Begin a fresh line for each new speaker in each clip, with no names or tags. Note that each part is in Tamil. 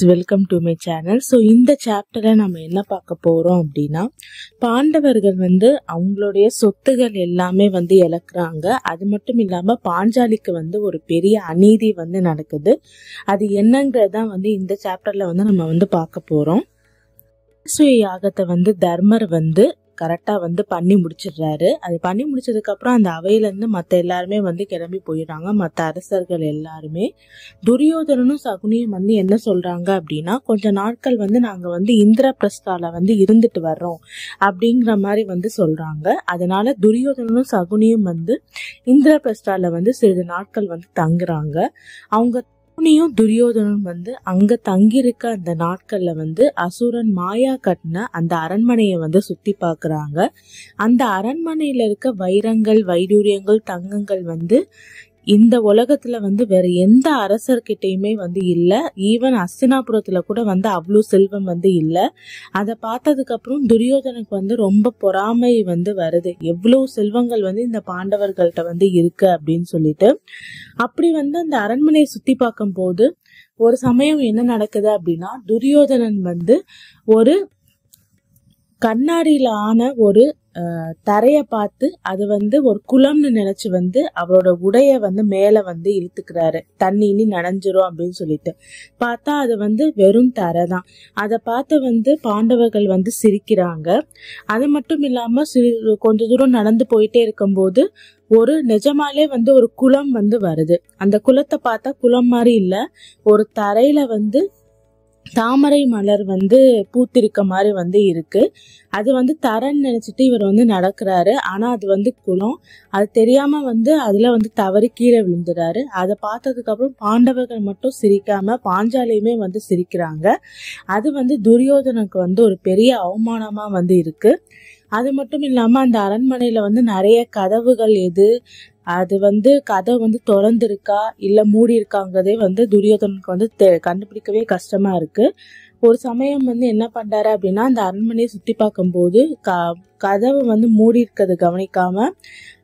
Welcome to my channel. So இந்த சாப்டர்ல நம்ம என்ன பார்க்க போறோம் அப்படின்னா, பாண்டவர்கள் அவங்களுடைய சொத்துகள் எல்லாமே இழக்கிறாங்க. அது மட்டும் இல்லாம பாஞ்சாலிக்கு ஒரு பெரிய அநீதி நடக்குது. அது என்னங்கிறதான் இந்த சாப்டர்ல நம்ம பார்க்க போறோம். யாகத்தை தர்மர் கரெக்டா பண்ணி முடிச்சிடுறாரு. அது பண்ணி முடிச்சதுக்கு அப்புறம் அந்த அவையில இருந்து மத்த எல்லாருமே கிளம்பி போயிடுறாங்க. மத்த அரசர்கள் எல்லாருமே துரியோதனனும் சகுனியும் என்ன சொல்றாங்க அப்படின்னா, கொஞ்ச நாட்கள் நாங்க இந்திரபிரஸ்தால இருந்துட்டு வர்றோம் அப்படிங்கிற மாதிரி சொல்றாங்க. அதனால துரியோதனனும் சகுனியும் இந்திரபிரஸ்தால சிறிது நாட்கள் தங்குறாங்க. அவங்க துரியோதனன் அங்க தங்கியிருக்க அந்த நாட்கள்ல அசுரன் மாயா கட்டின அந்த அரண்மனையை சுத்தி பாக்குறாங்க. அந்த அரண்மனையில இருக்க வைரங்கள், வைடூரியங்கள், தங்கங்கள் இந்த உலகத்துல வேற எந்த அரசர்கிட்டயுமே இல்ல. ஈவன் அஸ்தினாபுரத்துல கூட அவ்வளவு செல்வம் இல்ல. அதை பார்த்ததுக்கு அப்புறம் துரியோதனுக்கு ரொம்ப பொறாமை வருது. எவ்வளவு செல்வங்கள் இந்த பாண்டவர்கள்ட்ட இருக்கு அப்படின்னு சொல்லிட்டு. அப்படி அந்த அரண்மனையை சுத்தி பார்க்கும் போது ஒரு சமயம் என்ன நடக்குது அப்படின்னா, துரியோதனன் ஒரு கண்ணாடியில ஆன ஒரு தரைய பார்த்து அது ஒரு குளம்னு நினைச்சு அவரோட உடைய மேல இழுத்துக்கிறாரு. தண்ணி இனி நனைஞ்சிரும் அப்படின்னு சொல்லிட்டு பார்த்தா அது வெறும் தரை தான். அதை பார்த்து பாண்டவர்கள் சிரிக்கிறாங்க. அது மட்டும் இல்லாம கொஞ்ச தூரம் நடந்து போயிட்டே இருக்கும் போது ஒரு நிஜமாலே ஒரு குளம் வருது. அந்த குளத்தை பார்த்தா குளம் மாதிரி இல்ல, ஒரு தரையில தாமரை மலர் பூத்திருக்க மாதிரி இருக்கு. அது தரன்னு நினைச்சிட்டு இவர் நடக்கிறாரு. ஆனா அது குளம். அது தெரியாம அதுல தவறி கீழே விழுந்துறாரு. அதை பார்த்ததுக்கு அப்புறம் பாண்டவர்கள் மட்டும் சிரிக்காம பாஞ்சாலியுமே சிரிக்கிறாங்க. அது துரியோதனுக்கு ஒரு பெரிய அவமானமா இருக்கு. அது மட்டும் இல்லாம அந்த அரண்மனையில நிறைய கதவுகள் அது கதவு திறந்திருக்கா இல்ல மூடி இருக்காங்கிறதே துரியோதனுக்கு கண்டுபிடிக்கவே கஷ்டமா இருக்கு. ஒரு சமயம் என்ன பண்றாரு அப்படின்னா, அந்த அரண்மனையை சுத்தி பார்க்கும் போது கதவு மூடி இருக்கிறது கவனிக்காம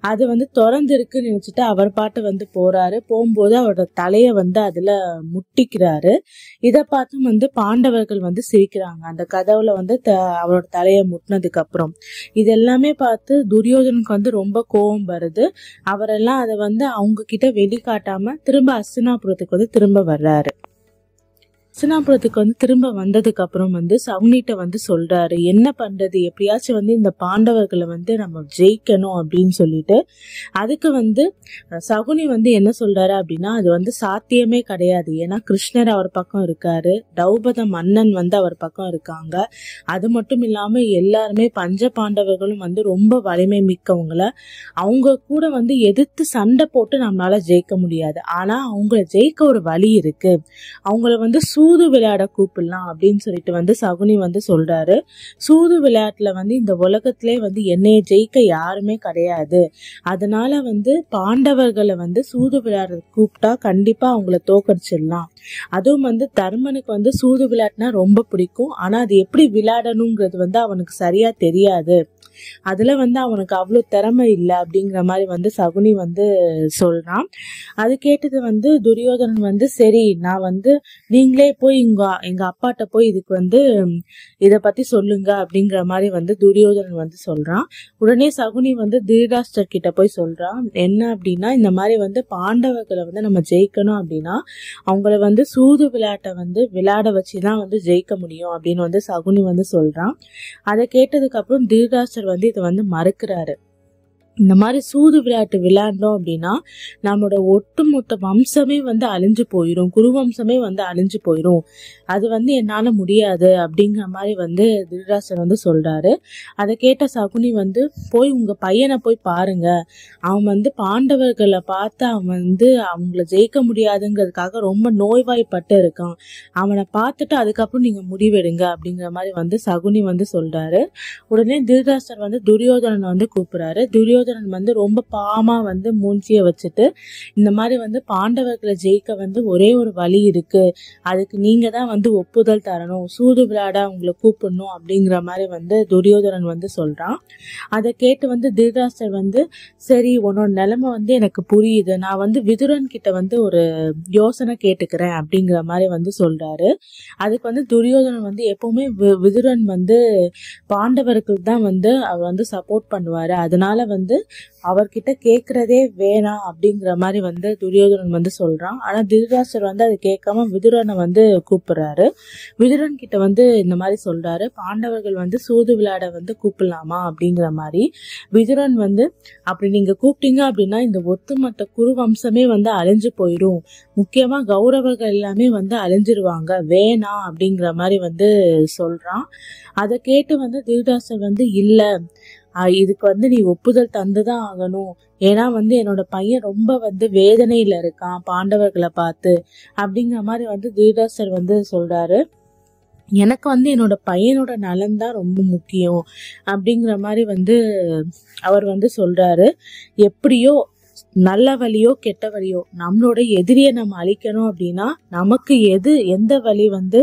அது திறந்து இருக்குன்னு நினைச்சிட்டு அவர் பாட்டு போறாரு. போகும்போது அவரோட தலைய அதுல முட்டிக்கிறாரு. இத பார்த்து பாண்டவர்கள் சிரிக்கிறாங்க. அந்த கதவுல அவரோட தலைய முட்டினதுக்கு அப்புறம் இது எல்லாமே பார்த்து துரியோதனுக்கு ரொம்ப கோபம் வருது. அவரெல்லாம் அதை அவங்க கிட்ட வெளிக்காட்டாம திரும்ப அஸ்தினாபுரத்துக்கு திரும்ப வர்றாரு. அஸ்தினாபுரத்துக்கு திரும்ப வந்ததுக்கு அப்புறம் சகுனிட்ட சொல்றாரு, என்ன பண்றது, எப்படியாச்சும் இந்த பாண்டவர்களை நம்ம ஜெயிக்கணும் அப்படின்னு சொல்லிட்டு. அதுக்கு சகுனி என்ன சொல்றாரு அப்படின்னா, அது சாத்தியமே கிடையாது. ஏன்னா கிருஷ்ணர் அவர் பக்கம் இருக்காரு, திரௌபத மன்னன் அவர் பக்கம் இருக்காங்க. அது மட்டும் இல்லாம எல்லாருமே பஞ்ச பாண்டவர்களும் ரொம்ப வலிமை மிக்கவங்கள. அவங்க கூட எதிர்த்து சண்டை போட்டு நம்மளால ஜெயிக்க முடியாது. ஆனா அவங்கள ஜெயிக்க ஒரு வழி இருக்கு. அவங்கள சூது விளையாட கூப்பிடலாம் அப்படின்னு சொல்லிட்டு சகுனி சொல்றாரு. சூது விளையாட்டுல இந்த உலகத்திலே என்னைய ஜெயிக்க யாருமே கிடையாது. அதனால பாண்டவர்களை சூது விளையாட கூப்பிட்டா கண்டிப்பா அவங்கள தோக்கடிச்சிடலாம். அதுவும் தர்மனுக்கு சூது விளையாட்டுனா ரொம்ப பிடிக்கும். ஆனா அது எப்படி விளையாடணுங்கிறது அவனுக்கு சரியா தெரியாது. அதுல அவனுக்கு அவ்வளவு திறமை இல்லை அப்படிங்கிற மாதிரி சகுனி சொல்றான். அது கேட்டது துரியோதனன் சரி, நான் நீங்களே போய் எங்க அப்பாட்ட போய் இதுக்கு இத பத்தி சொல்லுங்க அப்படிங்கிற மாதிரி துரியோதனன் சொல்றான். உடனே சகுனி திருதராஷ்டிரர் கிட்ட போய் சொல்றான், என்ன அப்படின்னா, இந்த மாதிரி பாண்டவர்களை நம்ம ஜெயிக்கணும் அப்படின்னா அவங்கள சூது விளையாட்டை விளையாட வச்சுதான் ஜெயிக்க முடியும் அப்படின்னு சகுனி சொல்றான். அதை கேட்டதுக்கு அப்புறம் திருதராஷ்டிரர் இதை மறுக்கிறாரு. இந்த மாதிரி சூது விளையாட்டு விளையாண்டோம் அப்படின்னா நம்மளோட ஒட்டுமொத்த வம்சமே அழிஞ்சு போயிரும், குருவம்சமே அழிஞ்சு போயிரும். அது என்னால முடியாது அப்படிங்கிற மாதிரி திருதராஷ்டிரர் சொல்றாரு. அதை கேட்ட சகுனி போய் உங்க பையனை போய் பாருங்க, அவன் பாண்டவர்களை பார்த்து அவன் அவங்கள ஜெயிக்க முடியாதுங்கிறதுக்காக ரொம்ப நோய்வாய்ப்பட்டு இருக்கான். அவனை பார்த்துட்டு அதுக்கப்புறம் நீங்க முடிவெடுங்க அப்படிங்கிற மாதிரி சகுனி சொல்றாரு. உடனே திருதராஷ்டிரர் துரியோதனன் கூப்பிடுறாரு. துரியோதனன் துரியோதனன் வந்து ரொம்ப பாவமா வந்து மூஞ்சிய வச்சுட்டு இந்த மாதிரி வந்து பாண்டவர்களை ஜெயிக்க வந்து ஒரே ஒரு வழி இருக்கு, அதுக்கு நீங்க தான் வந்து ஒப்புதல் தரணும், சூது விளையாட உங்களை கூப்பிடணும் அப்படிங்கிற மாதிரி வந்து துரியோதனன் வந்து சொல்றான். அதை கேட்டு வந்து திருதராஷ்டிரர் வந்து சரி உன்னோட நிலைமை வந்து எனக்கு புரியுது, நான் வந்து விதுரன் கிட்ட வந்து ஒரு யோசனை கேட்டுக்கிறேன் அப்படிங்கிற மாதிரி வந்து சொல்றாரு. அதுக்கு வந்து துரியோதனன் வந்து எப்பவுமே விதுரன் வந்து பாண்டவருக்கு தான் வந்து அவர் வந்து சப்போர்ட் பண்ணுவாரு, அதனால வந்து அவர்கிட்ட கேக்குறதே வேணாம் அப்படிங்கிற மாதிரி வந்து துரியோதனன் வந்து சொல்றான். ஆனா திருதராஷ்டிரர் வந்து அதை கேட்காம விதுரனை வந்து கூப்பிடுறாரு. விதுரன் கிட்ட வந்து இந்த மாதிரி சொல்றாரு, பாண்டவர்கள் வந்து சூது விளையாட வந்து கூப்பிடலாமா அப்படிங்கிற மாதிரி. விதுரன் வந்து அப்படி நீங்க கூப்பிட்டீங்க அப்படின்னா இந்த ஒட்டுமொத்த குரு வம்சமே வந்து அழிஞ்சு போயிடும், முக்கியமா கௌரவர்கள் எல்லாமே வந்து அழிஞ்சிருவாங்க, வேணாம் அப்படிங்கிற மாதிரி வந்து சொல்றான். அதை கேட்டு வந்து திருதராஷ்டிரர் வந்து இல்ல, இதுக்கு வந்து நீ ஒப்புதல் தந்துதான் ஆகணும், ஏன்னா வந்து என்னோட பையன் ரொம்ப வந்து வேதனையில இருக்கான் பாண்டவர்களை பார்த்து அப்படிங்கிற மாதிரி வந்து திருதராஷ்டிரர் வந்து சொல்றாரு. எனக்கு வந்து என்னோட பையனோட நலன் தான் ரொம்ப முக்கியம் அப்படிங்கிற மாதிரி வந்து அவர் வந்து சொல்றாரு. எப்படியோ நல்ல வழியோ கெட்ட வழியோ நம்மளோட எதிரியை நம்ம அழிக்கணும் அப்படின்னா நமக்கு எந்த வழி வந்து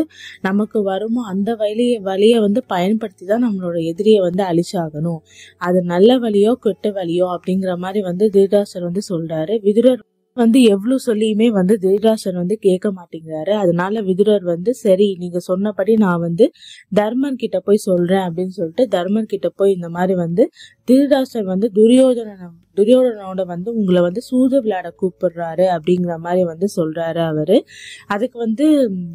நமக்கு வருமோ அந்த வழியை வந்து பயன்படுத்தி தான் நம்மளோட எதிரியை வந்து அழிச்சாகணும், அது நல்ல வழியோ கெட்ட வழியோ அப்படிங்கிற மாதிரி வந்து திருதராஷ்டிரர் வந்து சொல்றாரு. விதுரர் வந்து எவ்வளவு சொல்லியுமே வந்து திருதராஷ்டிரர் வந்து கேட்க மாட்டேங்கிறாரு. அதனால விதுரர் வந்து சரி நீங்க சொன்னபடி நான் வந்து தர்மன் கிட்ட போய் சொல்றேன் அப்படின்னு சொல்லிட்டு தர்மன் கிட்ட போய் இந்த மாதிரி வந்து திருதராஷ்டிரர் வந்து துரியோதனோட வந்து உங்களை வந்து சூது விளையாட கூப்பிடுறாரு அப்படிங்கிற மாதிரி வந்து சொல்றாரு அவரு. அதுக்கு வந்து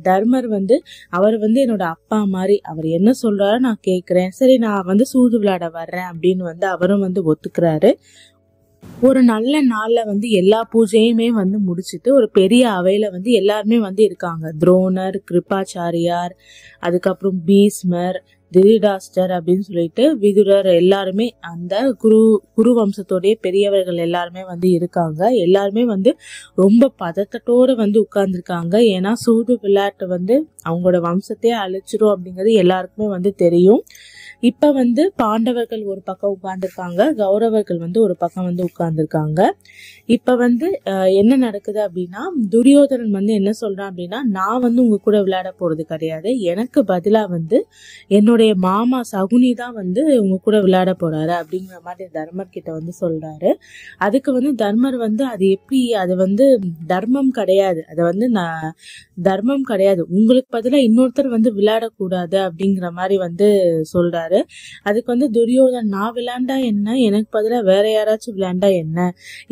தர்மர் வந்து அவர் வந்து என்னோட அப்பா மாதிரி, அவர் என்ன சொல்றாரு நான் கேட்கிறேன், சரி நான் வந்து சூது விளையாட வர்றேன் அப்படின்னு வந்து அவரும் வந்து ஒத்துக்கிறாரு. ஒரு நல்ல நாள்ல வந்து எல்லா பூஜையுமே வந்து முடிச்சுட்டு ஒரு பெரிய அவையில வந்து எல்லாருமே வந்து இருக்காங்க. துரோணர், கிருபாச்சாரியார், அதுக்கப்புறம் பீஷ்மர், திருதராஷ்டிரர் அப்படின்னு சொல்லிட்டு விதுரர், எல்லாருமே அந்த குரு வம்சத்தோடைய பெரியவர்கள் எல்லாருமே வந்து இருக்காங்க. எல்லாருமே வந்து ரொம்ப பதட்டத்தோட வந்து உட்கார்ந்துருக்காங்க. ஏன்னா சூது விளையாட்டு வந்து அவங்களோட வம்சத்தையே அழிச்சிரும் அப்படிங்கிறது எல்லாருக்குமே வந்து தெரியும். இப்ப வந்து பாண்டவர்கள் ஒரு பக்கம் உட்கார்ந்துருக்காங்க, கௌரவர்கள் வந்து ஒரு பக்கம் வந்து உட்கார்ந்துருக்காங்க. இப்ப வந்து என்ன நடக்குது அப்படின்னா துரியோதனன் வந்து என்ன சொல்றான் அப்படின்னா நான் வந்து உங்க கூட விளையாட போறது கிடையாது, எனக்கு பதிலா வந்து என்னுடைய மாமா சகுனி தான் வந்து உங்க கூட விளையாட போறாரு அப்படிங்கிற மாதிரி தர்மர் கிட்ட வந்து சொல்றாரு. அதுக்கு வந்து தர்மர் வந்து அது எப்படி, அது வந்து தர்மம் கிடையாது, அது வந்து தர்மம் கிடையாது, உங்களுக்கு பதிலா இன்னொருத்தர் வந்து விளையாடக்கூடாது அப்படிங்கிற மாதிரி வந்து சொல்றாரு. அதுக்கு வந்து துரியோதன் நான் விளையாண்டா என்ன, எனக்கு பதிலா வேற யாராச்சும் விளையாண்டா என்ன,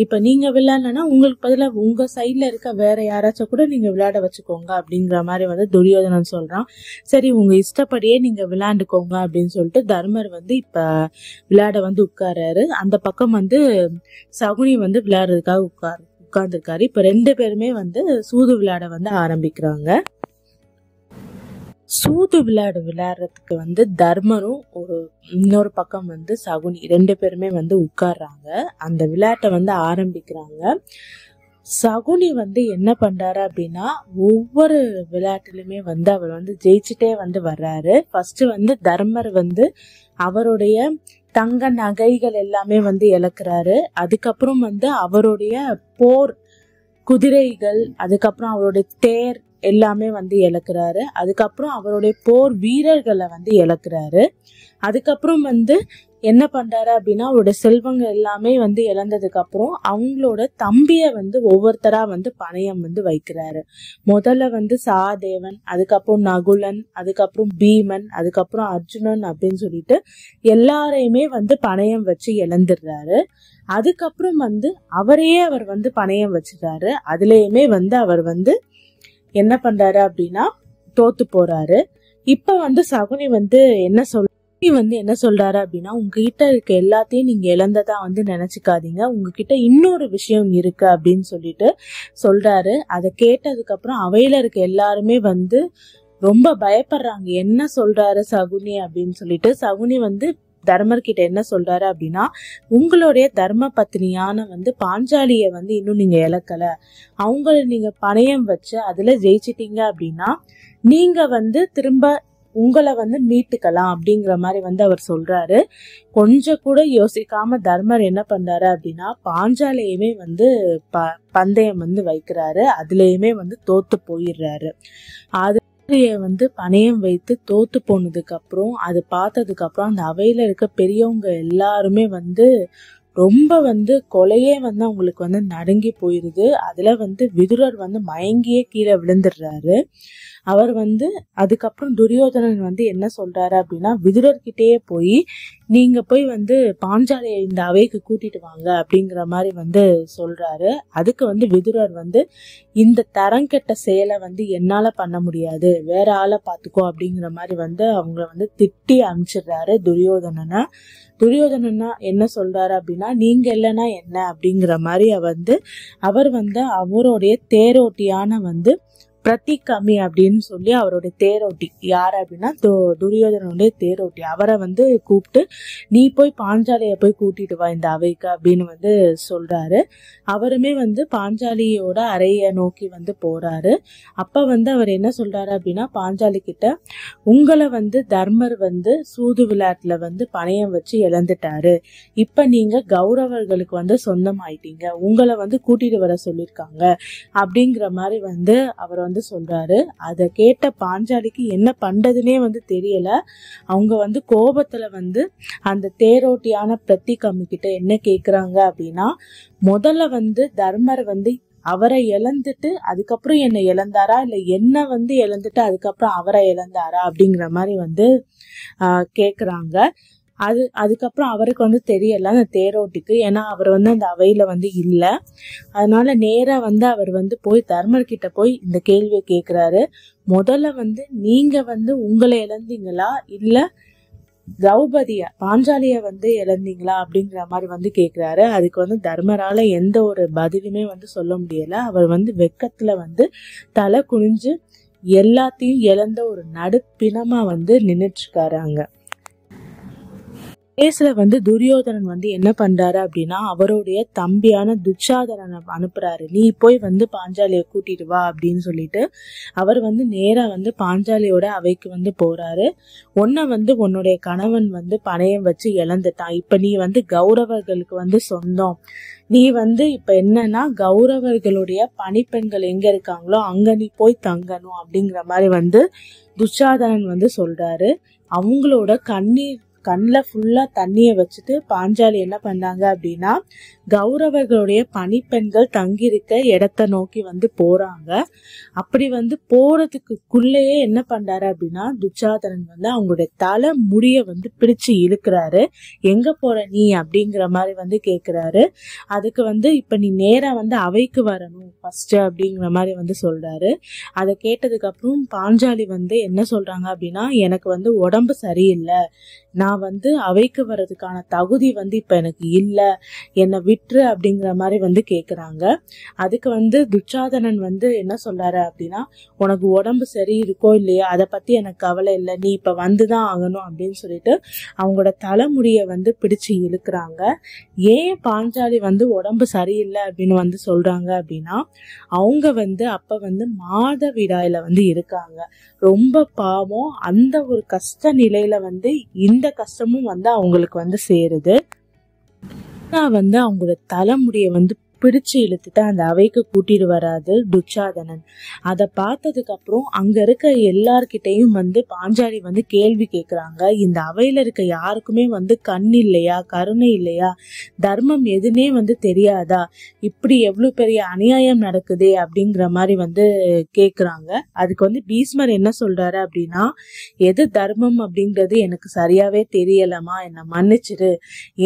இப்ப நீங்க விளையாடலன்னா உங்களுக்கு பதிலா உங்க சைட்ல இருக்க வேற யாராச்சும் கூட நீங்க விளையாட வச்சுக்கோங்க அப்படிங்கிற மாதிரி வந்து துரியோதனன் சொல்றான். சரி உங்க இஷ்டப்படியே நீங்க விளையாண்டுக்கோங்க அப்படின்னு சொல்லிட்டு தர்மர் வந்து இப்ப விளையாட வந்து உட்காராரு. அந்த பக்கம் வந்து சகுனி வந்து விளையாடுறதுக்காக உட்கார்ந்துருக்காரு. இப்ப 2 பேருமே வந்து சூது விளையாட வந்து ஆரம்பிக்கிறாங்க. சூது விளையாடுறதுக்கு வந்து தர்மரும் இன்னொரு பக்கம் வந்து சகுனி 2 பேருமே வந்து உட்கார்றாங்க. அந்த விளையாட்டை வந்து ஆரம்பிக்கிறாங்க. சகுனி வந்து என்ன பண்றாரு அப்படின்னா ஒவ்வொரு விளையாட்டுலயுமே வந்து அவர் வந்து ஜெயிச்சுட்டே வந்து வர்றாரு. ஃபர்ஸ்ட் வந்து தர்மர் வந்து அவருடைய தங்க நகைகள் எல்லாமே வந்து இழக்கிறாரு. அதுக்கப்புறம் வந்து அவருடைய போர் குதிரைகள், அதுக்கப்புறம் அவருடைய தேர் எல்லாமே வந்து இழக்கிறாரு. அதுக்கப்புறம் அவருடைய போர் வீரர்களை வந்து இழக்கிறாரு. அதுக்கப்புறம் வந்து என்ன பண்றாரு அப்படின்னா அவருடைய செல்வங்க எல்லாமே வந்து இழந்ததுக்கு அப்புறம் அவங்களோட தம்பிய வந்து ஒவ்வொருத்தரா வந்து பணயம் வந்து வைக்கிறாரு. முதல்ல வந்து சகாதேவன், அதுக்கப்புறம் நகுலன், அதுக்கப்புறம் பீமன், அதுக்கப்புறம் அர்ஜுனன் அப்படின்னு சொல்லிட்டு எல்லாரையுமே வந்து பணயம் வச்சு இழந்துடுறாரு. அதுக்கப்புறம் வந்து அவரையே அவர் வந்து பணயம் வச்சுட்டாரு. அதுலயுமே வந்து அவர் வந்து என்ன பண்றாரு அப்படின்னா தோத்து போறாரு. இப்ப வந்து சகுனி வந்து என்ன சொல்றாரு அப்படின்னா உங்ககிட்ட இருக்க எல்லாத்தையும் நீங்க இழந்ததா வந்து நினைச்சுக்காதீங்க, உங்ககிட்ட இன்னொரு விஷயம் இருக்கு அப்படின்னு சொல்லிட்டு சொல்றாரு. அதை கேட்டதுக்கு அப்புறம் அவையில இருக்க எல்லாருமே வந்து ரொம்ப பயப்படுறாங்க, என்ன சொல்றாரு சகுனி அப்படின்னு சொல்லிட்டு. சகுனி வந்து தர்மர் கிட்ட என்ன சொல்றாரு அப்படின்னா உங்களுடைய தர்ம பத்னியான வந்து பாஞ்சாலிய வந்து இன்னும் நீங்க இழக்கல, அவங்கள நீங்க பணயம் வச்சு அதுல ஜெயிச்சிட்டீங்க அப்படின்னா நீங்க வந்து திரும்ப உங்களை வந்து மீட்டுக்கலாம் அப்படிங்கிற மாதிரி வந்து அவர் சொல்றாரு. கொஞ்சம் கூட யோசிக்காம தர்மர் என்ன பண்றாரு அப்படின்னா பாஞ்சாலியுமே வந்து பந்தயம் வந்து வைக்கிறாரு. அதுலயுமே வந்து தோத்து போயிடுறாரு. அது வந்து பணயம் வைத்து தோத்து போனதுக்கு அப்புறம் அது பார்த்ததுக்கு அப்புறம் அந்த அவையில இருக்க பெரியவங்க எல்லாருமே வந்து ரொம்ப வந்து கொலையே வந்து அவங்களுக்கு வந்து நடுங்கி போயிருது. அதுல வந்து விதுரர் வந்து மயங்கியே கீழே விழுந்துடுறாரு. அவர் வந்து அதுக்கப்புறம் துரியோதனன் வந்து என்ன சொல்றாரு அப்படின்னா விதுரர்கிட்டயே போய் நீங்க போய் வந்து பாஞ்சாலியை இந்த அவைக்கு கூட்டிட்டு வாங்க அப்படிங்கிற மாதிரி வந்து சொல்றாரு. அதுக்கு வந்து விதுரர் வந்து இந்த தரங்கெட்ட செயலை வந்து என்னால பண்ண முடியாது, வேற ஆளை பாத்துக்கோ அப்படிங்கிற மாதிரி வந்து அவங்கள வந்து திட்டி அனுப்பிச்சிடுறாரு துரியோதனனா. துரியோதனனா என்ன சொல்றாரு அப்படின்னா நீங்க இல்லைன்னா என்ன அப்படிங்கிற மாதிரி அவர் வந்து அவருடைய தேரோட்டியான வந்து பிரதிகமி அப்படின்னு சொல்லி அவருடைய தேரோட்டி யார் அப்படின்னா துரியோதனனுடைய தேரோட்டி அவரை வந்து கூப்பிட்டு நீ போய் பாஞ்சாலிய போய் கூட்டிட்டு வா இந்த அவைக்கு அப்படின்னு வந்து சொல்றாரு. அவருமே வந்து பாஞ்சாலியோட அறைய நோக்கி வந்து போறாரு. அப்ப வந்து அவர் என்ன சொல்றாரு அப்படின்னா பாஞ்சாலி கிட்ட உங்களை வந்து தர்மர் வந்து சூது விளையாட்டுல வந்து பணயம் வச்சு இழந்துட்டாரு. இப்ப நீங்க கௌரவர்களுக்கு வந்து சொந்தம் ஆயிட்டீங்க, உங்களை வந்து கூட்டிட்டு வர சொல்லிருக்காங்க அப்படிங்கிற மாதிரி வந்து அவர் வந்து சொல்றாரு. அத கேட்ட பாஞ்சாலிக்கு என்ன பண்றதுன்னே வந்து தெரியல. அவங்க வந்து கோபத்துல வந்து அந்த தேரோட்டியான பிரதிகமி கிட்ட என்ன கேக்குறாங்க அப்படின்னா முதல்ல வந்து தர்மர் வந்து அவரை இழந்துட்டு அதுக்கப்புறம் என்ன இழந்தாரா இல்ல என்ன வந்து இழந்துட்டு அதுக்கப்புறம் அவரை இழந்தாரா அப்படிங்கிற மாதிரி வந்து கேக்குறாங்க. அதுக்கப்புறம் அவருக்கு வந்து தெரியல அந்த தேரோட்டிக்கு, ஏன்னா அவர் வந்து அந்த அவையில வந்து இல்ல. அதனால நேரா வந்து அவர் வந்து போய் தர்மர் கிட்ட போய் இந்த கேள்வியை கேக்குறாரு. முதல்ல வந்து நீங்க வந்து உங்களை இழந்தீங்களா இல்ல திரௌபதிய பாஞ்சாலிய வந்து இழந்தீங்களா அப்படிங்கிற மாதிரி வந்து கேக்குறாரு. அதுக்கு வந்து தர்மரால எந்த ஒரு பதிலுமே வந்து சொல்ல முடியல. அவர் வந்து வெக்கத்துல வந்து தலை குனிஞ்சு எல்லாத்தையும் இழந்த ஒரு நடுப்பிணமா வந்து நின்னுட்டு இருக்காரு. அங்க கேஸ்ல வந்து துரியோதனன் வந்து என்ன பண்றாரு அப்படின்னா அவருடைய தம்பியான துச்சாதனனை அனுப்புறாரு. நீ போய் வந்து பாஞ்சாலிய கூட்டிட்டு வா அப்படின்னு சொல்லிட்டு அவர் வந்து நேரா வந்து பாஞ்சாலியோட அவைக்கு வந்து போறாரு. உன்னை வந்து உன்னுடைய கணவன் வந்து பணயம் வச்சு இழந்துட்டான், இப்ப நீ வந்து கௌரவர்களுக்கு வந்து சொந்தம், நீ வந்து இப்ப என்னன்னா கௌரவர்களுடைய பணிப்பெண்கள் எங்க இருக்காங்களோ அங்க நீ போய் தங்கணும் அப்படிங்கிற மாதிரி வந்து துச்சாதனன் வந்து சொல்றாரு. அவங்களோட கண்ணில் ஃபுல்லா தண்ணிய வச்சுட்டு பாஞ்சாலி என்ன பண்ணாங்க அப்படின்னா கௌரவர்களுடைய பணிப்பெண்கள் தங்கியிருக்க இடத்த நோக்கி வந்து போறாங்க. அப்படி வந்து போறதுக்குள்ளேயே என்ன பண்றாரு அப்படின்னா துச்சாதனன் வந்து அவங்களுடைய தலை முடிய வந்து பிடிச்சு இழுக்கிறாரு. எங்க போற நீ அப்படிங்கிற மாதிரி வந்து கேக்குறாரு. அதுக்கு வந்து இப்ப நீ நேரா வந்து அவைக்கு வரணும் ஃபர்ஸ்ட் அப்படிங்கிற மாதிரி வந்து சொல்றாரு. அதை கேட்டதுக்கு அப்புறம் பாஞ்சாலி வந்து என்ன சொல்றாங்க அப்படின்னா எனக்கு வந்து உடம்பு சரியில்லை, நான் வந்து அவைக்கு வர்றதுக்கான தகுதி வந்து இப்ப எனக்கு இல்ல, என்னை விட்டுரு அப்படிங்கிற மாதிரி வந்து கேக்குறாங்க. அதுக்கு வந்து துச்சாதனன் வந்து என்ன சொல்றாரு அப்படின்னா உனக்கு உடம்பு சரி இருக்கோ இல்லையா அதை பத்தி எனக்கு கவலை இல்லை, நீ இப்ப வந்துதான் ஆகணும் அப்படின்னு சொல்லிட்டு அவங்களோட தலைமுடிய வந்து பிடிச்சு இழுக்கிறாங்க. ஏன் பாஞ்சாலி வந்து உடம்பு சரியில்லை அப்படின்னு வந்து சொல்றாங்க அப்படின்னா அவங்க வந்து அப்ப வந்து மாதவிடாயில வந்து இருக்காங்க, ரொம்ப பாவம். அந்த ஒரு கஷ்ட நிலையில வந்து இந்த கஷ்டமும் வந்து அவங்களுக்கு வந்து சேருது. வந்து அவங்களோட தலைமுடிய வந்து பிடிச்சு இழுத்துட்டு அந்த அவைக்கு கூட்டிட்டு வராது துச்சாதனன். அதை பார்த்ததுக்கு அப்புறம் அங்க இருக்க எல்லார்கிட்டையும் வந்து பாஞ்சாலி வந்து கேள்வி கேக்குறாங்க. இந்த அவையில இருக்க யாருக்குமே வந்து கண் இல்லையா, கருணை இல்லையா, தர்மம் எதுனே வந்து தெரியாதா, இப்படி எவ்வளவு பெரிய அநியாயம் நடக்குதே அப்படிங்கிற மாதிரி வந்து கேக்குறாங்க. அதுக்கு வந்து பீஷ்மர் என்ன சொல்றாரு அப்படின்னா எது தர்மம் அப்படிங்கிறது எனக்கு சரியாவே தெரியலமா, என்ன மன்னிச்சிரு.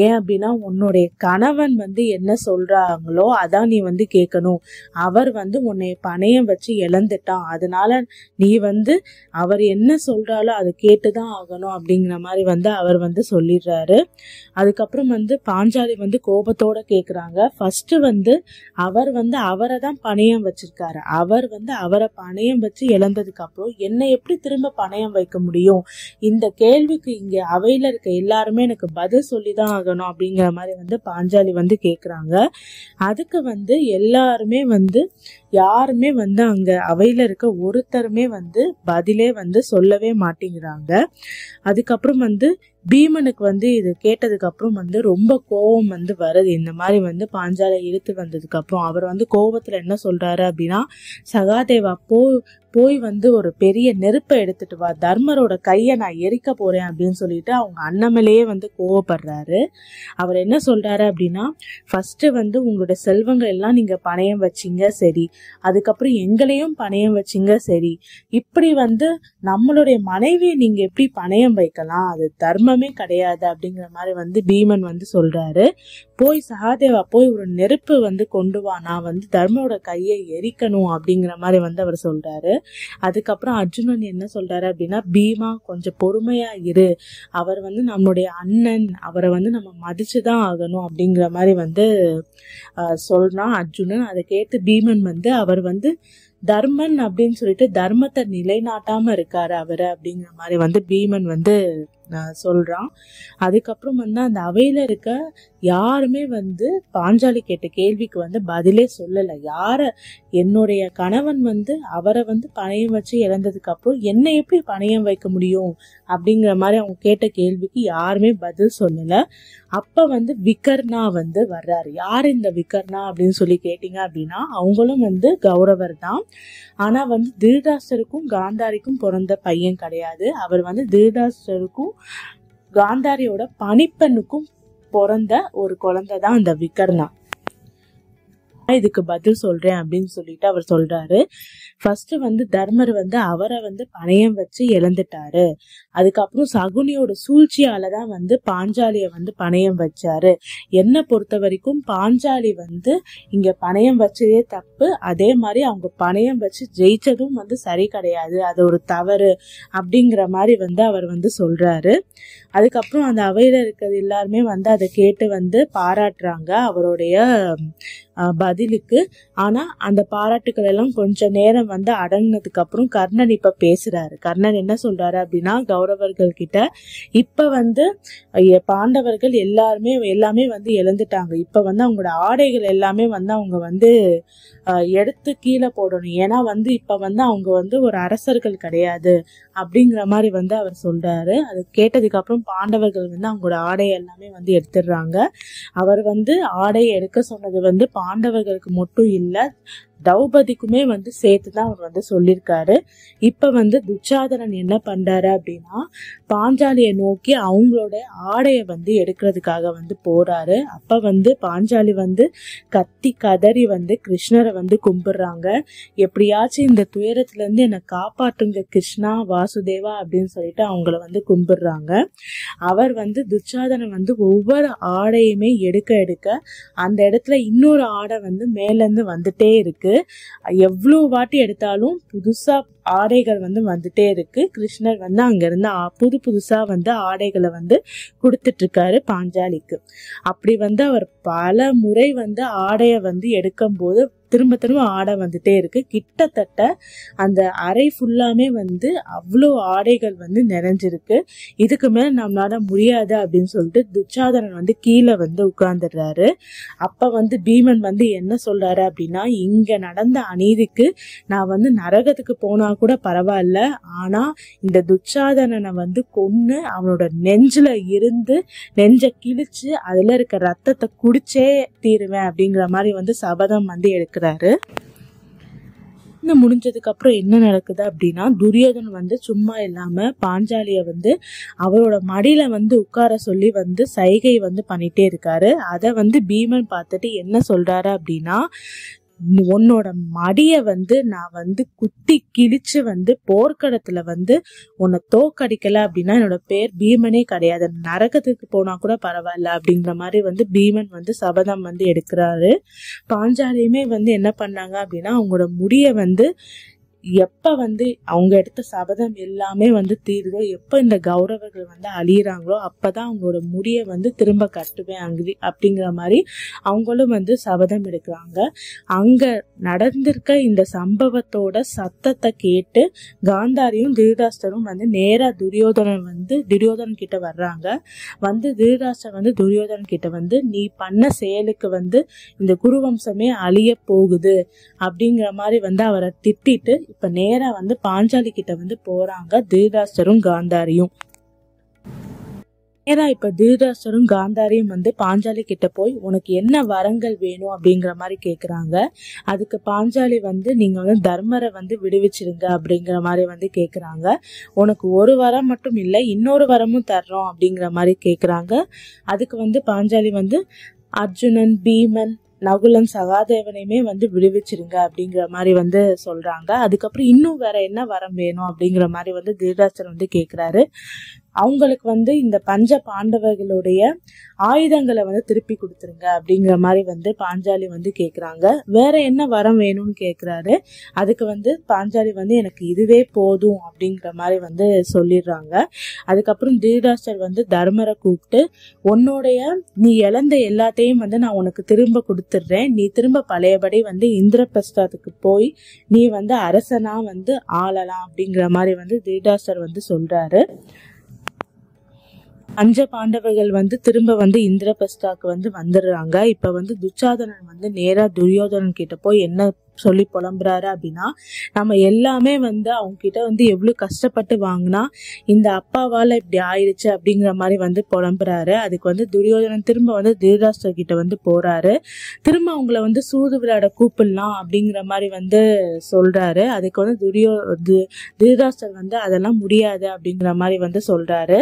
ஏன் அப்படின்னா உன்னுடைய கணவன் வந்து என்ன சொல்றாங்களோ அதான் நீ வந்து கேட்கணும், அவர் வந்து உன்னை பணயம் வச்சு இழந்துட்டான், அதனால நீ வந்து அவர் என்ன சொல்றாலோ அதை கேட்டுதான் ஆகணும் அப்படிங்கிற மாதிரி வந்து அவர் வந்து சொல்லிடுறாரு. அதுக்கப்புறம் வந்து பாஞ்சாலி வந்து கோபத்தோட கேக்குறாங்க. ஃபர்ஸ்ட் வந்து அவர் வந்து அவரை தான் பணயம் வச்சிருக்காரு, அவர் வந்து அவரை பணயம் வச்சு இழந்ததுக்கு அப்புறம் என்னை எப்படி திரும்ப பணயம் வைக்க முடியும், இந்த கேள்விக்கு இங்க அவையில இருக்க எல்லாருமே எனக்கு பதில் சொல்லிதான் ஆகணும் அப்படிங்கிற மாதிரி வந்து பாஞ்சாலி வந்து கேக்குறாங்க. அதுக்கு வந்து எல்லாருமே வந்து யாருமே வந்து அங்க அவையில இருக்க ஒருத்தருமே வந்து பதிலே வந்து சொல்லவே மாட்டேங்கிறாங்க. அதுக்கப்புறம் வந்து பீமனுக்கு வந்து இது கேட்டதுக்கு அப்புறம் வந்து ரொம்ப கோபம் வந்து வருது. இந்த மாதிரி வந்து பாஞ்சாலை இழுத்து வந்ததுக்கு அப்புறம் அவர் வந்து கோபத்துல என்ன சொல்றாரு அப்படின்னா, சகாதேவா போய் வந்து ஒரு பெரிய நெருப்பை எடுத்துட்டு வா, தர்மரோட கையை நான் எரிக்க போறேன் அப்படின்னு சொல்லிட்டு அவங்க அண்ணமலையே வந்து கோவப்படுறாரு. அவர் என்ன சொல்றாரு அப்படின்னா, ஃபர்ஸ்ட் வந்து உங்களோட செல்வங்கள் எல்லாம் நீங்க பணயம் வச்சீங்க சரி, அதுக்கப்புறம் எங்களையும் பணயம் வச்சீங்க சரி, இப்படி வந்து நம்மளுடைய மனைவியை நீங்க எப்படி பணயம் வைக்கலாம், அது தர்மமே கிடையாது அப்படிங்கிற மாதிரி வந்து பீமன் வந்து சொல்றாரு. போய் சகாதேவா போய் ஒரு நெருப்பு வந்து கொண்டு வா, நான் வந்து தர்மரோட கையை எரிக்கணும் அப்படிங்கிற மாதிரி வந்து அவர் சொல்றாரு. அதுக்கப்புறம் அர்ஜுனன் என்ன சொல்றாரு அப்படின்னா, பீமா கொஞ்சம் பொறுமையா இரு, அவர் வந்து நம்மளுடைய அண்ணன், அவரை வந்து நம்ம மதிச்சுதான் ஆகணும் அப்படிங்கிற மாதிரி வந்து சொல்றான் அர்ஜுனன். அதை கேட்டு பீமன் வந்து அவர் வந்து தர்மன் அப்படின்னு சொல்லிட்டு தர்மத்தை நிலைநாட்டாம இருக்காரு அவரு அப்படிங்கிற மாதிரி வந்து பீமன் வந்து சொல்றான். அதுக்கப்புறம் வந்து அந்த அவையில இருக்க யாருமே வந்து பாஞ்சாலி கேட்ட கேள்விக்கு வந்து பதிலே சொல்லல. என்னுடைய கணவன் வந்து அவரை வந்து பணயம் வச்சு இழந்ததுக்கு அப்புறம் என்ன எப்படி பணயம் வைக்க முடியும் அப்படிங்கிற மாதிரி அவங்க கேட்ட கேள்விக்கு யாருமே பதில் சொல்லல. அப்ப வந்து விகர்ணா வந்து வர்றாரு. யார் இந்த விகர்ணா அப்படின்னு சொல்லி கேட்டீங்க அப்படின்னா, அவங்களும் வந்து கௌரவர் தான். ஆனா வந்து திருதராஷ்டிரருக்கும் காந்தாரிக்கும் பிறந்த பையன் கிடையாது. அவர் வந்து திருதராஷ்டிரருக்கும் காந்தாரியோட பணிப்பெண்ணுக்கும் பிறந்த ஒரு குழந்தை தான் அந்த விகர்ணா. இதுக்கு பதில் சொல்றேன் அப்படின்னு சொல்லிட்டு அவர் சொல்றாரு. ஃபர்ஸ்ட் வந்து தர்மர் வந்து அவரை வந்து பணயம் வச்சு இழந்துட்டாரு. அதுக்கப்புறம் சகுனியோட சூழ்ச்சியாலதான் வந்து பாஞ்சாலிய வந்து பணயம் வச்சாரு. என்னை பொறுத்த வரைக்கும் பாஞ்சாலி வந்து இங்க பணயம் வச்சதே தப்பு, அதே மாதிரி அவங்க பணயம் வச்சு ஜெயிச்சதும் வந்து சரி கிடையாது, அது ஒரு தவறு அப்படிங்கிற மாதிரி வந்து அவர் வந்து சொல்றாரு. அதுக்கப்புறம் அந்த அவையில இருக்கிறது எல்லாருமே வந்து அதை கேட்டு வந்து பாராட்டுறாங்க அவருடைய பதிலுக்கு. ஆனா அந்த பாராட்டுக்கள் எல்லாம் கொஞ்ச நேரம் வந்து அடங்கினதுக்கு அப்புறம் கர்ணன் இப்ப பேசுறாரு. கர்ணன் என்ன சொல்றாரு அப்படின்னா, கௌரவர்கள் கிட்ட இப்ப வந்து பாண்டவர்கள் எல்லாமே வந்து இழந்துட்டாங்க. இப்ப வந்து அவங்களோட ஆடைகள் எல்லாமே வந்து அவங்க வந்து எடுத்து கீழே போடணும். ஏன்னா வந்து இப்ப வந்து அவங்க வந்து ஒரு அரசர்கள் கிடையாது அப்படிங்கிற மாதிரி வந்து அவர் சொல்றாரு. அது கேட்டதுக்கு அப்புறம் பாண்டவர்கள் வந்து அவங்களோட ஆடை எல்லாமே வந்து எடுத்துடுறாங்க. அவர் வந்து ஆடையை எடுக்க சொன்னது வந்து பாண்டவர்களுக்கு மட்டும் இல்ல, திரௌபதிக்குமே வந்து சேர்த்துதான் அவர் வந்து சொல்லியிருக்காரு. இப்ப வந்து துச்சாதனன் என்ன பண்றாரு அப்படின்னா, பாஞ்சாலியை நோக்கி அவங்களோட ஆடையை வந்து எடுக்கிறதுக்காக வந்து போறாரு. அப்ப வந்து பாஞ்சாலி வந்து கத்தி கதறி வந்து கிருஷ்ணரை வந்து கும்பிடுறாங்க. எப்படியாச்சும் இந்த துயரத்துல இருந்து என்னை காப்பாற்றுங்க கிருஷ்ணா, வாசுதேவா அப்படின்னு சொல்லிட்டு அவங்கள வந்து கும்பிடுறாங்க. அவர் வந்து துச்சாதனன் வந்து ஒவ்வொரு ஆடையுமே எடுக்க அந்த இடத்துல இன்னொரு ஆடை வந்து மேல இருந்து வந்துட்டே இருக்கு. எவ்வளவு வாட்டி எடுத்தாலும் புதுசா ஆடைகள் வந்து வந்துட்டே இருக்கு. கிருஷ்ணர் வந்து அங்க இருந்து புதுசா வந்து ஆடைகளை வந்து கொடுத்துட்டு இருக்காரு பாஞ்சாலிக்கு. அப்படி வந்து அவர் பல முறை வந்து ஆடைய வந்து எடுக்கும் போது திரும்ப ஆடை வந்துட்டே இருக்கு. கிட்டத்தட்ட அந்த அறை ஃபுல்லாமே வந்து அவ்வளோ ஆடைகள் வந்து நிறைஞ்சிருக்கு. இதுக்கு மேல நம்மளால முடியாது அப்படின்னு சொல்லிட்டு துச்சாதனன் வந்து கீழே வந்து உட்கார்ந்துடுறாரு. அப்ப வந்து பீமன் வந்து என்ன சொல்றாரு அப்படின்னா, இங்க நடந்த அநீதிக்கு நான் வந்து நரகத்துக்கு போனா கூட பரவாயில்ல, ஆனா இந்த துச்சாதனனை வந்து கொன்னு அவனோட நெஞ்சில இருந்து நெஞ்ச கிழிச்சு அதுல இருக்க ரத்தத்தை குடிச்சே தீருவேன் அப்படிங்கிற மாதிரி வந்து சபதம் வந்து எடுக்கிறாரு. முடிஞ்சதுக்கு அப்புறம் என்ன நடக்குது அப்படின்னா, துரியோதன் வந்து சும்மா இல்லாம பாஞ்சாலிய வந்து அவரோட மடியில வந்து உட்கார சொல்லி வந்து சைகை வந்து பண்ணிட்டே இருக்காரு. அத வந்து பீமன் பார்த்துட்டு என்ன சொல்றாரு அப்படின்னா, உன்னோட மடிய வந்து நான் வந்து குத்தி கிழிச்சு வந்து போர்க்களத்துல வந்து உன்னை தோக்கடிக்கல அப்படின்னா என்னோட பேர் பீமனே கிடையாது, நரகத்துக்கு போனா கூட பரவாயில்ல அப்படிங்கிற மாதிரி வந்து பீமன் வந்து சபதம் வந்து எடுக்கிறாரு. பாஞ்சாலியுமே வந்து என்ன பண்ணாங்க அப்படின்னா, அவங்களோட முடிய வந்து எப்ப வந்து அவங்க எடுத்த சபதம் எல்லாமே வந்து தீருதோ, எப்ப இந்த கௌரவர்கள் வந்து அழியிறாங்களோ அப்பதான் அவங்களோட முடிய வந்து திரும்ப கட்டுவேன் அப்படிங்கிற மாதிரி அவங்களும் வந்து சபதம் எடுக்கிறாங்க. அங்க நடந்திருக்க இந்த சம்பவத்தோட சத்தத்தை கேட்டு காந்தாரியும் திருதராஷ்டிரரும் வந்து நேரா துரியோதனன் கிட்ட வர்றாங்க. வந்து திருதராஷ்டிரர் வந்து துரியோதனன் கிட்ட வந்து நீ பண்ண செயலுக்கு வந்து இந்த குருவம்சமே அழிய போகுது அப்படிங்கிற மாதிரி வந்து அவரை திட்டிட்டு இப்ப நேரா வந்து பாஞ்சாலி கிட்ட வந்து போறாங்க திருதராஷ்டிரரும் காந்தாரியும். நேரா இப்ப திருதராஷ்டிரரும் காந்தாரியும் வந்து பாஞ்சாலி கிட்ட போய் உனக்கு என்ன வரங்கள் வேணும் அப்படிங்கிற மாதிரி கேக்குறாங்க. அதுக்கு பாஞ்சாலி வந்து நீங்க வந்து தர்மரை வந்து விடுவிச்சிருங்க அப்படிங்கிற மாதிரி வந்து கேக்குறாங்க. உனக்கு ஒரு வரம் மட்டும் இல்லை, இன்னொரு வரமும் தர்றோம் அப்படிங்கிற மாதிரி கேக்குறாங்க. அதுக்கு வந்து பாஞ்சாலி வந்து அர்ஜுனன், பீமன், நகுலன், சகாதேவனையுமே வந்து விடுவிச்சிருங்க அப்படிங்கிற மாதிரி வந்து சொல்றாங்க. அதுக்கப்புறம் இன்னும் வேற என்ன வரம் வேணும் அப்படிங்கிற மாதிரி வந்து திருதராஷ்டிரர் வந்து கேக்குறாரு. அவங்களுக்கு வந்து இந்த பஞ்ச பாண்டவர்களுடைய ஆயுதங்களை வந்து திருப்பி கொடுத்துருங்க அப்படிங்கிற மாதிரி வந்து பாஞ்சாலி வந்து கேக்குறாங்க. வேற என்ன வரம் வேணும்னு கேக்குறாரு. அதுக்கு வந்து பாஞ்சாலி வந்து எனக்கு இதுவே போதும் அப்படிங்கிற மாதிரி வந்து சொல்லிடுறாங்க. அதுக்கப்புறம் திருதராஷ்டிரர் வந்து தர்மரை கூப்பிட்டு உன்னுடைய நீ இழந்த எல்லாத்தையும் வந்து நான் உனக்கு திரும்ப கொடுத்துடுறேன், நீ திரும்ப பழையபடி வந்து இந்திரபிரஸ்தத்துக்கு போய் நீ வந்து அரசனா வந்து ஆளலாம் அப்படிங்கிற மாதிரி வந்து திருதராஷ்டிரர் வந்து சொல்றாரு. பஞ்ச பாண்டவர்கள் வந்து திரும்ப வந்து இந்திரபிரஸ்தாக்கு வந்து வந்துடுறாங்க. இப்ப வந்து துச்சாதனன் வந்து நேரா துரியோதனன் கிட்ட போய் என்ன சொல்லி புலம்புறாரு அப்படின்னா, நம்ம எல்லாமே வந்து அவங்க கிட்ட வந்து எவ்வளவு கஷ்டப்பட்டு வாங்கினா இந்த அப்பாவால இப்படி ஆயிடுச்சு அப்படிங்கிற மாதிரி வந்து புலம்புறாரு. அதுக்கு வந்து துரியோதனன் திரும்ப வந்து திருதராஷ்டிரர் கிட்ட வந்து போறாரு. திரும்ப அவங்கள வந்து சூது விளையாட கூப்பிடலாம் அப்படிங்கிற மாதிரி வந்து சொல்றாரு. அதுக்கு வந்து திருதராஷ்டிரர் வந்து அதெல்லாம் முடியாது அப்படிங்கிற மாதிரி வந்து சொல்றாரு.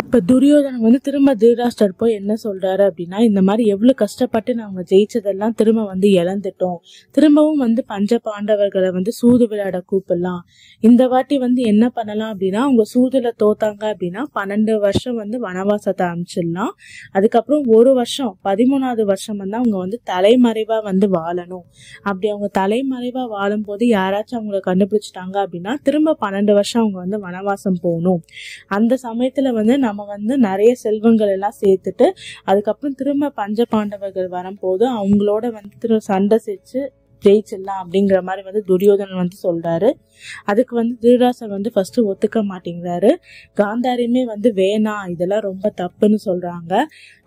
இப்ப துரியோதனன் வந்து திரும்ப திருதராஷ்டிரர் போய் என்ன சொல்றாரு அப்படின்னா, இந்த மாதிரி எவ்வளவு கஷ்டப்பட்டு நாங்க ஜெயிச்சதெல்லாம் திரும்ப வந்து இழந்துட்டோம், திரும்பவும் வந்து பஞ்ச பாண்டவர்களை வந்து சூது விளையாட கூப்பிடலாம். இந்த வாட்டி வந்து என்ன பண்ணலாம் அப்படின்னா, அவங்க சூதுல தோத்தாங்க அப்படின்னா 12 வருஷம் வந்து வனவாசத்தை அமைச்சிடலாம். அதுக்கப்புறம் ஒரு வருஷம் 13வது வருஷம் வந்து அவங்க வந்து தலைமறைவா வந்து வாழணும். அப்படி அவங்க தலைமறைவா வாழும் போது யாராச்சும் அவங்களை கண்டுபிடிச்சிட்டாங்க அப்படின்னா திரும்ப 12 வருஷம் அவங்க வந்து வனவாசம் போகணும். அந்த சமயத்துல வந்து நம்ம வந்து நிறைய செல்வங்கள் எல்லாம் சேர்த்துட்டு அதுக்கப்புறம் திரும்ப பஞ்ச பாண்டவர்கள் வரும்போது அவங்களோட வந்து சண்டை செஞ்சு ஜெயிச்சிடலாம் அப்படிங்கிற மாதிரி வந்து துரியோதனன் வந்து சொல்றாரு. அதுக்கு வந்து திருதராஷ்டிரர் வந்து ஃபர்ஸ்ட் ஒத்துக்க மாட்டேங்கிறாரு. காந்தாரியுமே வந்து வேணாம், இதெல்லாம் ரொம்ப தப்புன்னு சொல்றாங்க.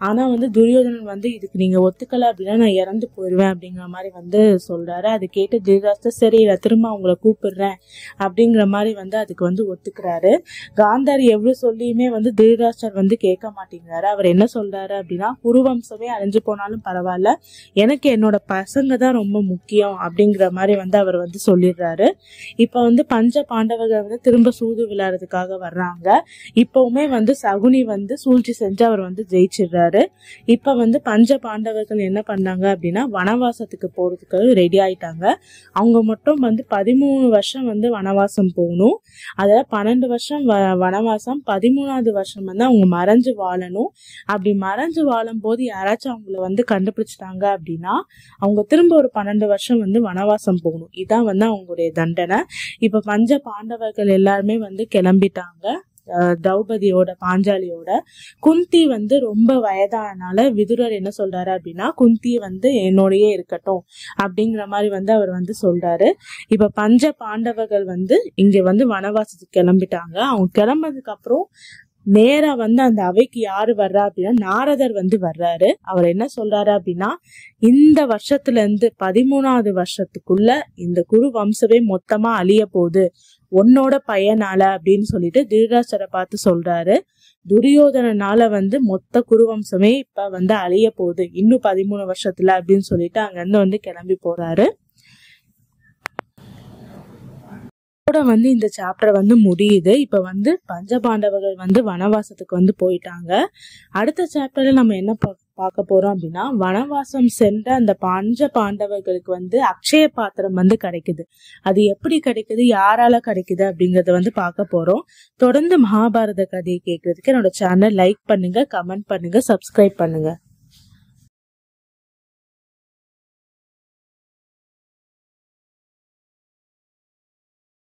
ஆனா வந்து துரியோதனன் வந்து இதுக்கு நீங்க ஒத்துக்கல அப்படின்னா நான் இறந்து போயிடுவேன் அப்படிங்கிற மாதிரி வந்து சொல்றாரு. அது கேட்டு திருதராஷ்டிரர் சரி நான் திரும்ப அவங்கள கூப்பிடுறேன் அப்படிங்கிற மாதிரி வந்து அதுக்கு வந்து ஒத்துக்கிறாரு. காந்தாரி எவ்வளவு சொல்லியுமே வந்து திருதராஷ்டிரர் வந்து கேட்க மாட்டேங்கிறாரு. அவர் என்ன சொல்றாரு அப்படின்னா, குருவம்சமே அழிஞ்சு போனாலும் பரவாயில்ல, எனக்கு என்னோட பசங்க தான் ரொம்ப முக்கியம் அப்படிங்கிற மாதிரி வந்து அவர் வந்து சொல்லிடுறாரு. இப்ப வந்து பஞ்ச பாண்டவர்கள் வந்து திரும்ப சூது விளையாடுறதுக்காக வர்றாங்க. இப்பவுமே வந்து சகுனி வந்து சூழ்ச்சி செஞ்சு அவர் வந்து ஜெயிச்சிடுறாரு. இப்ப வந்து பஞ்ச பாண்டவர்கள் என்ன பண்ணாங்க அப்படின்னா வனவாசத்துக்கு போறதுக்கு ரெடி ஆயிட்டாங்க. அவங்க மட்டும் வந்து 13 வருஷம் வந்து வனவாசம் போகணும். அதாவது 12 வருஷம் வனவாசம், 13வது வருஷம் வந்து அவங்க மறைஞ்சு வாழணும். அப்படி மறைஞ்சு வாழும் போது யாராச்சும் அவங்கள வந்து கண்டுபிடிச்சிட்டாங்க அப்படின்னா அவங்க திரும்ப ஒரு 12 வருஷம் வந்து வனவாசம் போகணும். இதான் வந்து அவங்களுடைய தண்டனை. இப்ப பஞ்ச பாண்டவர்கள் எல்லாருமே வந்து கிளம்பிட்டாங்க. திரௌபதியோட பாஞ்சாலியோட. குந்தி வந்து ரொம்ப வயதானால விதுரர் என்ன சொல்றாரு அப்படின்னா, குந்தி வந்து என்னோடயே இருக்கட்டும் அப்படிங்கிற மாதிரி வந்து அவர் வந்து சொல்றாரு. இப்ப பஞ்ச பாண்டவர்கள் வந்து இங்க வந்து வனவாசத்துக்கு கிளம்பிட்டாங்க. அவங்க கிளம்புறதுக்கு அப்புறம் நேரா வந்து அந்த அவைக்கு யாரு வர்றா அப்படின்னா நாரதர் வந்து வர்றாரு. அவர் என்ன சொல்றாரு அப்படின்னா, இந்த வருஷத்துல இருந்து 13வது வருஷத்துக்குள்ள இந்த குரு வம்சமே மொத்தமா அழிய போகுது உன்னோட பையனால அப்படின்னு சொல்லிட்டு திருதராஷ்டிரரை பார்த்து சொல்றாரு. துரியோதனனால வந்து மொத்த குருவம்சமே இப்ப வந்து அழிய போகுது இன்னும் 13 வருஷத்துல அப்படின்னு சொல்லிட்டு அங்க இருந்து வந்து கிளம்பி போறாரு. வந்து இந்த சாப்டர் வந்து முடியுது. இப்ப வந்து பஞ்சபாண்டவர்கள் வந்து வனவாசத்துக்கு வந்து போயிட்டாங்க. அடுத்த சாப்டர்ல நம்ம என்ன பார்க்க போறோம் அப்படின்னா, வனவாசம் சென்ற அந்த பஞ்ச பாண்டவர்களுக்கு வந்து அக்ஷய பாத்திரம் வந்து கிடைக்குது. அது எப்படி கிடைக்குது, யாரால கிடைக்குது அப்படிங்கறத வந்து பார்க்க போறோம். தொடர்ந்து மகாபாரத கதையை கேட்கறதுக்கு என்னோட சேனல் லைக் பண்ணுங்க, கமெண்ட் பண்ணுங்க, சப்ஸ்கிரைப் பண்ணுங்க.